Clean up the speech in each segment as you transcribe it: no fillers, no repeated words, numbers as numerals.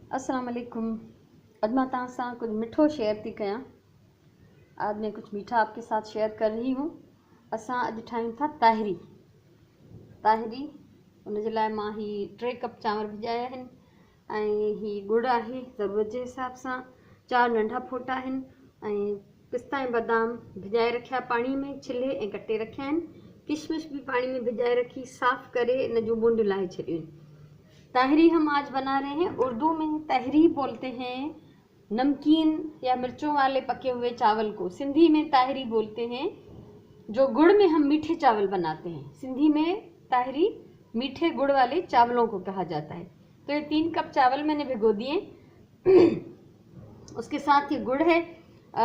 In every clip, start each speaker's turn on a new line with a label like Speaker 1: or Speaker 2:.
Speaker 1: अस्सलाम वालेकुम। अॼु मां तव्हां सां कुछ मिठो शेयर थी कयां। आज मैं कुछ मीठा आपके साथ शेयर कर रही हूँ। असां अॼु ठाहियूं था ताहिरी। उनजे लाइ मां ही 3 कप चांवर भिजाया आहिनि ऐं ही गुड़ आहे ज़रूरत जे हिसाब सां, 4 नंढा फोटा आहिनि ऐं पिस्ता ऐं बादाम भिजाए रखिया पाणी में, छिले ऐं कटे रखिया आहिनि। किशमिश भी पानी में भिजाए रखी, साफ़ करे इन जो बूंद लाहे छॾियो। ताहिरी हम आज बना रहे हैं। उर्दू में ताहिरी बोलते हैं नमकीन या मिर्चों वाले पके हुए चावल को। सिंधी में ताहिरी बोलते हैं जो गुड़ में हम मीठे चावल बनाते हैं। सिंधी में ताहिरी मीठे गुड़ वाले चावलों को कहा जाता है। तो ये 3 कप चावल मैंने भिगो दिए। उसके साथ ही गुड़ है,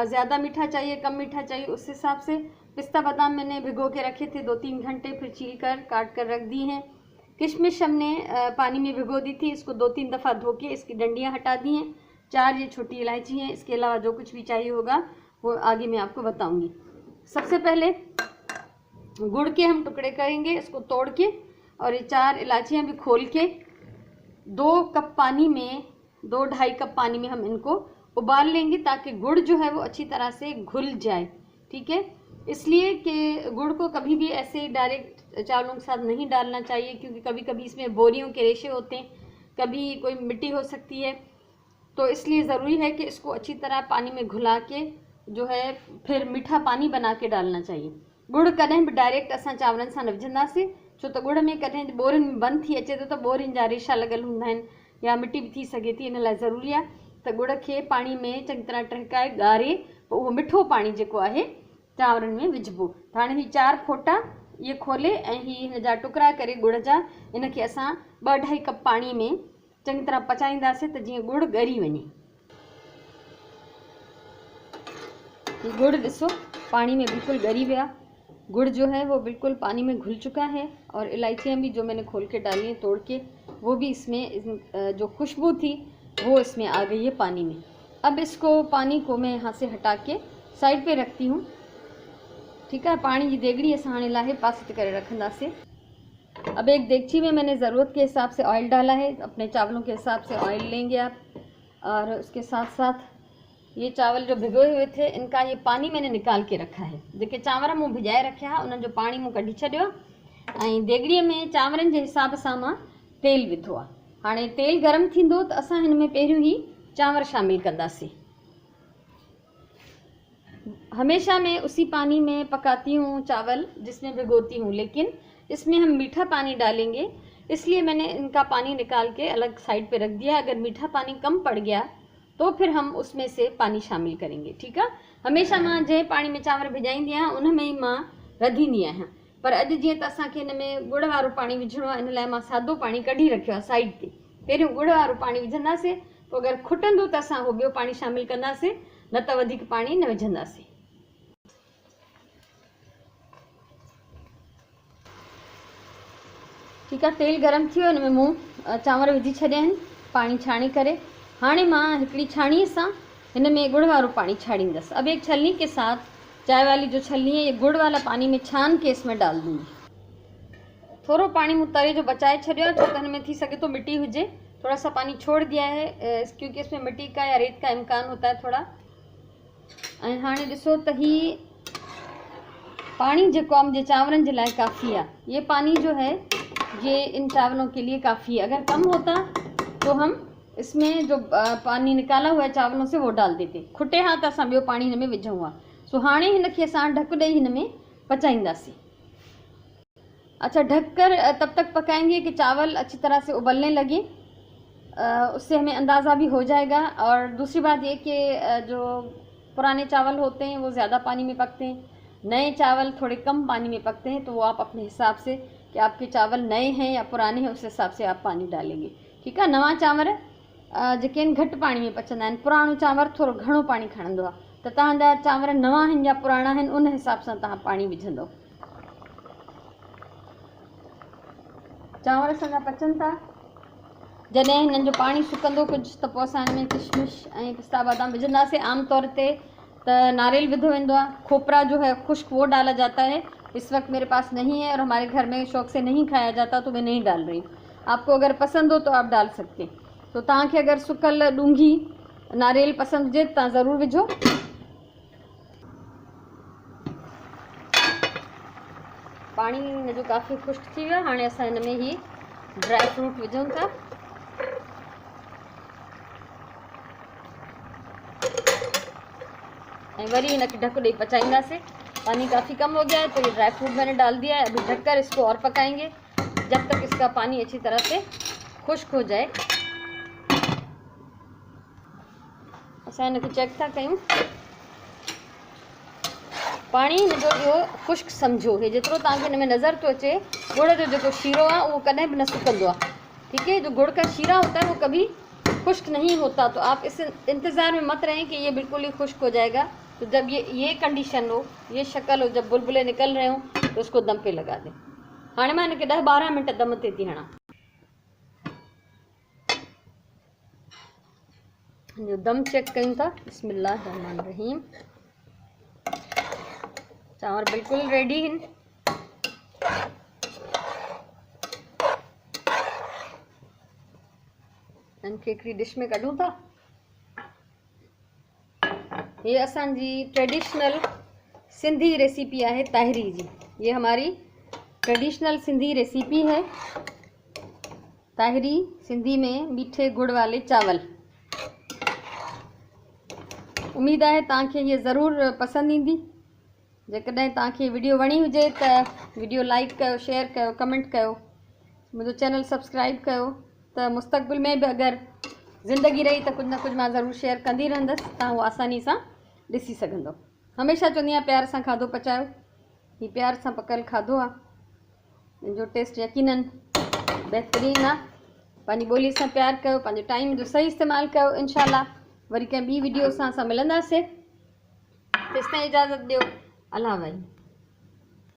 Speaker 1: ज़्यादा मीठा चाहिए कम मीठा चाहिए उस हिसाब से। पिस्ता बादाम मैंने भिगो के रखे थे 2-3 घंटे, फिर छील कर काट कर रख दी हैं। किशमिश हमने पानी में भिगो दी थी, इसको 2-3 दफ़ा धो के इसकी डंडियाँ हटा दी हैं। 4 ये छोटी इलायची हैं। इसके अलावा जो कुछ भी चाहिए होगा वो आगे मैं आपको बताऊंगी। सबसे पहले गुड़ के हम टुकड़े करेंगे, इसको तोड़ के, और ये 4 इलायचियाँ भी खोल के 2 कप पानी में, 2-2.5 कप पानी में हम इनको उबाल लेंगे ताकि गुड़ जो है वो अच्छी तरह से घुल जाए। ठीक है, इसलिए कि गुड़ को कभी भी ऐसे डायरेक्ट चावलों के साथ नहीं डालना चाहिए, क्योंकि कभी कभी इसमें बोरियों के रेशे होते हैं, कभी कोई मिट्टी हो सकती है। तो इसलिए ज़रूरी है कि इसको अच्छी तरह पानी में घुला के जो है फिर मीठा पानी बना के डालना चाहिए। गुड़ कॾहिं बि डायरेक्ट असां चांवरनि सां न विझंदासीं, छो त गुड़ में कॾहिं बोरियुनि में बंदि थी अचे थो त बोरियुनि जा रेशा लॻल हूंदा आहिनि या मिट्टी बि थी सघे थी। इन लाइ ज़रूरी आहे त गुड़ खे पाणी में चङी तरह टहिकाए ॻारे पोइ उहो मिठो पाणी जेको आहे चांवरनि में विझिबो। त हाणे ही 4 फोटा ये खोले ऐं हिन जा टुकड़ा करे गुड़ जा, इनखे असां 2-2.5 कप पाणी में चङी तरह पचाईंदासीं त जीअं गुड़ ॻरी वञे। ये गुड़ ॾिसो पानी में बिल्कुल ॻरी विया। गुड़ जो है वो बिल्कुल पानी में घुल चुका है और इलायचियाँ भी जो मैंने खोल के डाली हैं तोड़ के, वो भी इसमें जो खुशबू थी वो इसमें आ गई है पानी में। अब इसको पानी को मैं यहाँ से हटा के साइड पे रखती हूँ। ठीक है, पानी की देगड़ी असां हाणे लाहे पासे करे रखंदासीं। अब एक देगची में मैंने ज़रूरत के हिसाब से ऑयल डाला है, अपने चावलों के हिसाब से ऑयल लेंगे आप। और उसके साथ साथ ये चावल जो भिगोए हुए थे इनका ये पानी मैंने निकाल के रखा है। जेके चांवर मूं भिजाए रखिया हुआ उन्हनि जो पानी मूं कढी छॾियो ऐं देगड़ीअ में चांवरनि जे हिसाब सां मां तेल विधो आहे। हाणे तेल गरम थींदो त असां हिन में पहिरियों ही चांवर शामिल कंदासीं। हमेशा मैं उसी पानी में पकाती हूँ चावल जिसमें भिगोती हूँ, लेकिन इसमें हम मीठा पानी डालेंगे, इसलिए मैंने इनका पानी निकाल के अलग साइड पे रख दिया। अगर मीठा पानी कम पड़ गया तो फिर हम उसमें से पानी शामिल करेंगे। ठीक है, हमेशा मां जंहिं पानी में चांवर भिजाईंदी आहियां उन में ही मां रधींदी आहियां, पर अॼु जीअं त असांखे हिन में गुड़ वारो पानी विझणो आहे, इन लाइ मां सादो पानी कढी रखियो आहे साइड ते। पहिरियों गुड़ वारो पानी विझंदासीं, पोइ अगरि खुटंदो त असां उहो ॿियो पानी शामिल कंदासीं, न त वधीक पानी न विझंदासीं। ठीक है, तेल गरम थी वियो, हिन में मूं चांवर विझी छॾिया आहिनि पानी छाणी करे। हाणे मां हिकिड़ी छाणीअ सां हिन में गुड़ वारो पानी छाड़ींदसि। अब एक छलनी के साथ, चाय वाली जो छलनी है, ये गुड़ वाला पानी में छान के इसमें डाल दूंगी। थोड़ा पानी मूं तरे जो बचाए छॾियो आहे, छो त हिन में थी सके तो मिट्टी हुजे। थोड़ा सा पानी छोड़ दिया है क्योंकि इसमें मिट्टी का या रेत का इम्कान होता है थोड़ा। ऐं हाणे ॾिसो त ही पानी जेको आहे मुंहिंजे चांवरनि जे लाइ काफ़ी आहे। ये पानी जो है ये इन चावलों के लिए काफ़ी है। अगर कम होता तो हम इसमें जो पानी निकाला हुआ है चावलों से वो डाल देते। खुटे हाँ त असां ॿियो पानी हिन में विझूं हा। सो हाणे हिनखे असां ढक ॾेई हिन में पचाईंदासीं। अच्छा, ढक कर तब तक पकाएंगे कि चावल अच्छी तरह से उबलने लगे, उससे हमें अंदाज़ा भी हो जाएगा। और दूसरी बात ये कि जो पुराने चावल होते हैं वो ज़्यादा पानी में पकते हैं, नए चावल थोड़े कम पानी में पकते हैं। तो वो आप अपने हिसाब से कि आपके चावल नए हैं या पुराने हैं उस हिसाब से आप पानी डालेंगे। ठीक है, नवा चांवर जेके आहिनि घटि पाणी में पचंदा आहिनि, पुराणो चांवर थोरो घणो पाणी खणंदो आहे। त तव्हांजा चांवर नवां आहिनि या पुराणा आहिनि उन हिसाब सां तव्हां पाणी विझंदव। चांवर असांजा पचनि था। जॾहिं हिननि जो पाणी सुकंदो कुझु त पोइ असां हिन में किशमिश ऐं पिस्ता बादाम विझंदासीं। आम तौर ते त नारियल विधो वेंदो आहे, खोपरा जो है खुश्क वो डाला जाता है। इस वक्त मेरे पास नहीं है और हमारे घर में शौक से नहीं खाया जाता तो मैं नहीं डाल रही हूँ। आपको अगर पसंद हो तो आप डाल सकते हैं। तो तव्हांखे अगरि सुकल ॾूंघी नारेल पसंदि हुजे त तव्हां ज़रूरु विझो। पाणी हिनजो काफ़ी ख़ुश्क थी वियो आहे। हाणे असां हिन में ही ड्राई फ्रूट विझूं था। ऐं वरी हिनखे ढक ॾेई पचाईंदासीं। पानी काफ़ी कम हो गया है तो ये ड्राई फ्रूट मैंने डाल दिया है। अभी ढककर इसको और पकाएंगे जब तक इसका पानी अच्छी तरह से खुश्क हो जाए। असां हिनखे चेक था कयूं। पानी हिनजो इहो ख़ुश्क सम्झो। हे जेतिरो तव्हांखे हिन में नज़र थो अचे गुड़ जो जेको शीरो आहे उहो कॾहिं बि न सुकंदो आहे। ठीक है, जो गुड़ का शीरा होता है वो कभी खुश्क नहीं होता। तो आप इस इंतज़ार में मत रहें कि ये बिल्कुल ही खुश्क हो जाएगा। तो जब ये कंडीशन हो, ये शक्ल हो, जब बुलबुले निकल रहे हों तो उसको दम पे लगा दें। हाणे मां हिनखे 10-12 मिनट दम ते थी हणा। जो दम चेक कयूं था। बिस्मिल्लाहिर्रहमानिर्रहीम। चांवर बिल्कुल रेडी आहिनि। इनखे हिकिड़ी डिश में कढूं था। ये असांजी ट्रेडिशनल सिंधी रेसिपी है ताहिरी जी। ये हमारी ट्रेडिशनल सिंधी रेसिपी है ताहिरी, सिंधी में मीठे गुड़ वाले चावल। उम्मीद है तव्हांखे ये ज़रूर पसंद ईंदी। जेकॾहिं तव्हांखे वीडियो वणी हुजे त वीडियो लाइक कयो, शेयर कयो, कमेंट कयो, मुझे चैनल सब्सक्राइब कयो त मुस्तक़बिल में भी अगर ज़िंदगी रही तो कुछ ना कुछ मां ज़रूर शेयर कंदी रहंदसि। तव्हां उहो आसानी सां ॾिसी सघंदो। हमेशा चवंदी आहियां प्यार सां खाधो पचायो। ही प्यार सां पकल खाधो आहे। इनजो टेस्ट यकीनन बहितरीनु आहे। पंहिंजी ॿोली सां प्यार कयो, पंहिंजे टाइम जो सही इस्तेमालु कयो। इंशाल्लाह वरी कंहिं ॿी वीडियो सां असां मिलंदासीं। तेसिताईं इजाज़त ॾियो। अल्लाह भाई।